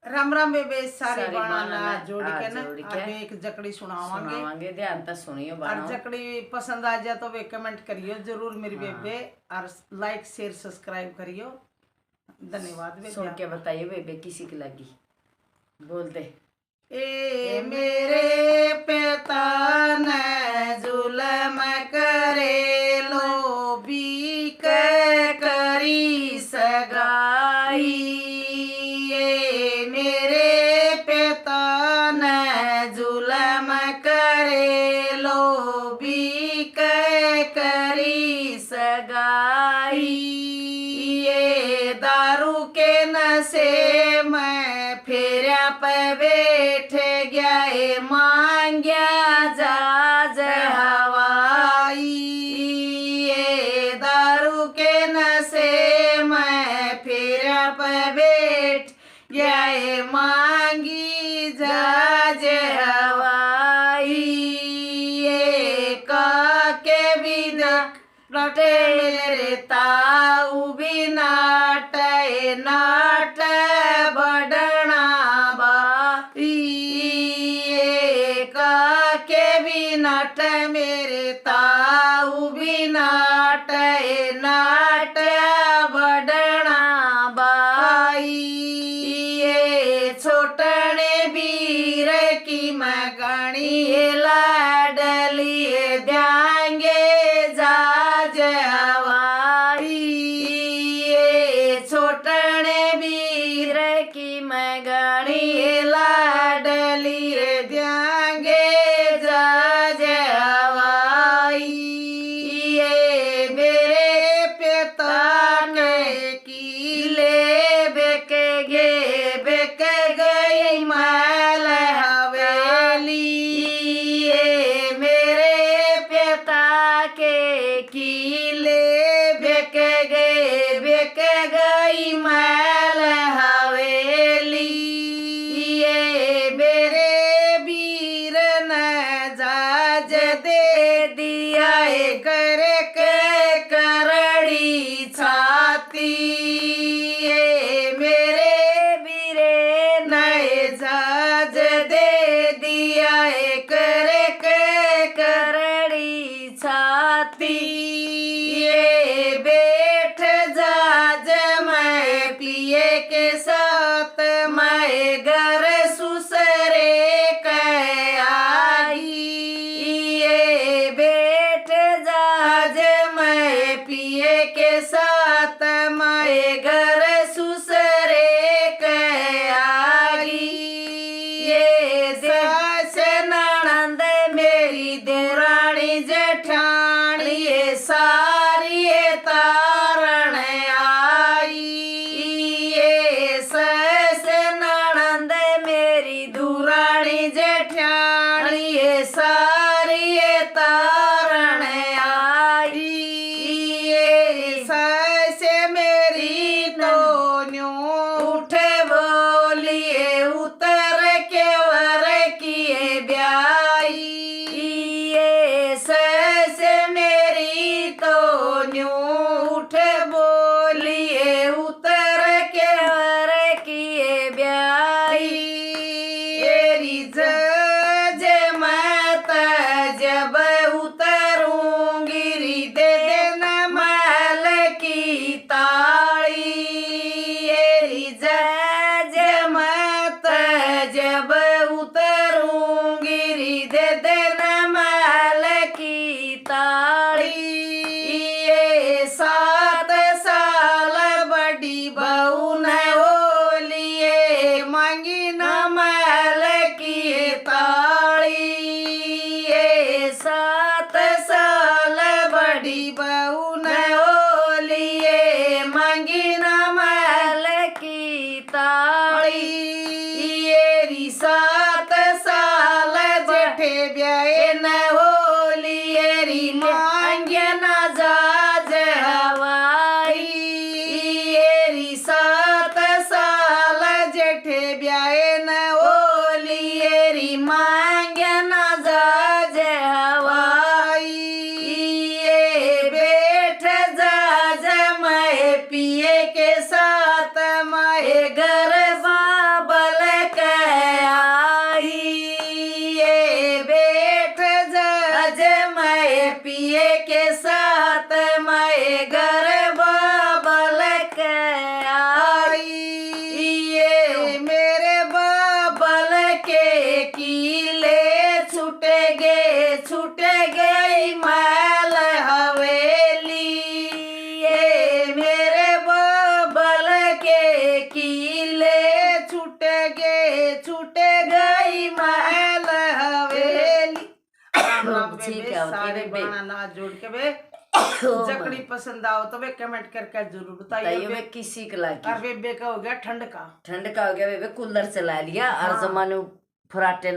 राम राम बेबे सारी सारी बाणा बाणा ना जोड़ के ना जोड़ के अब एक जकड़ी सुनावांगे। ध्यान तक सुनियो और बाणा। जकड़ी पसंद आ जाए तो वे कमेंट करियो जरूर मेरी हाँ। बेबे, और लाइक शेयर सब्सक्राइब करियो। धन्यवाद बेबे। सुन के बताइए बेबे किसी की लगी, बोल दे। ए मेरे पिता ने जुलम करे लो भी करी सगाई। ए मेरे पिता ने जुलम करे लो भी करी सगाई। ये दारू के नशे में फेरा पे बैठ गया मांग्या जहाज हवाई। ये दारू के नशे में फेरा पे बैठ गया मांगी जहाज हवाई। ये काके बिना लटे मेरे ताऊ भी नाट बढ़ना बाई। काके भी नाट मेरे ताऊ भी नाट बढ़ना बाई। ये छोटने वीर की मगणी लाडली द्यांगे जाज हवाई। ये छोटने वीर की मगणी लाडली द्यांगे जाज हवाई। ये मेरे पिता के किले बेक गई महल हवेली। ये मेरे पिता के किले बेक गई महल हवेली। ये मेरे वीर ने जाज दे दिया करड़ी छाती। ये मेरे वीरे ने जाज दे दिया करड़ी छाती। ये बैठ जाज मैं पिए के साथ मैं घर सुसरे कह आई। ये बैठ जाज मैं पिए के साथ मैं घर सुसरे कह आई। ये सास ननद मेरी देवरानी जेठानी ये सारी तारण आई। ये राम ठीक बेबे है सारे बेबे बाणा ना जोड़ के वे ओ जकड़ी पसंद आओ तो वे कमेंट करके जरूर बताइए बताइए वे किसी के लागी और बेबे का हो गया ठंड का ठंड का हो गया बेबे कूलर चला लिया और हाँ। जमाने फराटे